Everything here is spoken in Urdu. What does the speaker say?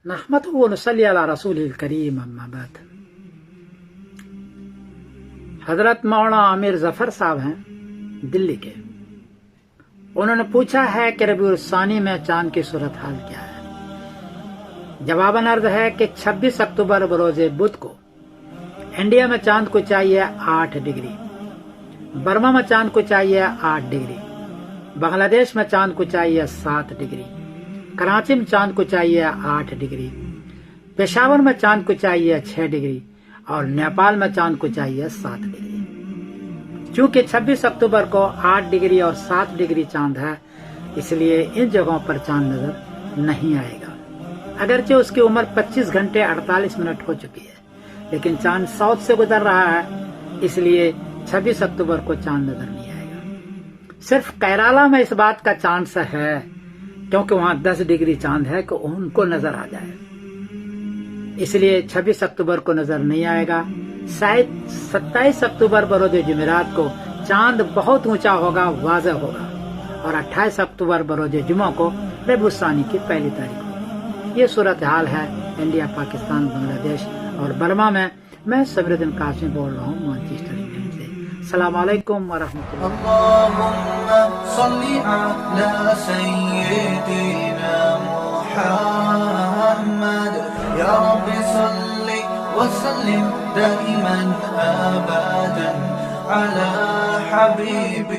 نحمده ونصلي على رسوله الكريم اما بعد. حضرت مولانا عامر ظفر صاحب ہیں دلی کے. انہوں نے پوچھا ہے کہ ربیع الثانی میں چاند کی صورتحال کیا ہے. جواباً عرض ہے کہ 26 اکتوبر بروز بدھ کو انڈیا میں چاند کو چاہیے 8 ڈگری، برما میں چاند کو چاہیے 8 ڈگری، بنگلہ دیش میں چاند کو چاہیے 7 ڈگری، کراچی میں چاند کو چاہیے 8 ڈگری، پشاور میں چاند کو چاہیے 6 ڈگری اور نیپال میں چاند کو چاہیے 7 ڈگری. چونکہ 26 اکتوبر کو 8 ڈگری اور 7 ڈگری چاند ہے، اس لیے ان جگہوں پر چاند نظر نہیں آئے گا. اگرچہ اس کی عمر 25 گھنٹے 48 منٹ ہو چکی ہے، لیکن چاند ساؤتھ سے گزر رہا ہے، اس لیے 26 اکتوبر کو چاند نظر نہیں آئے گا. صرف کیرالا میں اس بات کا چانس ہے کیونکہ وہاں 10 ڈگری چاند ہے کہ ان کو نظر آ جائے، اس لیے 26 اکتوبر کو نظر نہیں آئے گا. شاید 27 اکتوبر بروز جمعرات کو چاند بہت اونچا ہوگا، واضح ہوگا، اور 28 اکتوبر بروز جمعہ کو ربیع الثانی کی پہلی تاریخ ہوگی. یہ صورتحال ہے انڈیا، پاکستان، بنگلہ دیش اور برما میں. میں سمیر الدین قاسمی بول رہا ہوں مانچسٹر انگلینڈ سے. السلام علیکم ورحمۃ اللہ. اللهم صل على سيدنا محمد يا رب صل وسلم دائما أبدا على حبيبك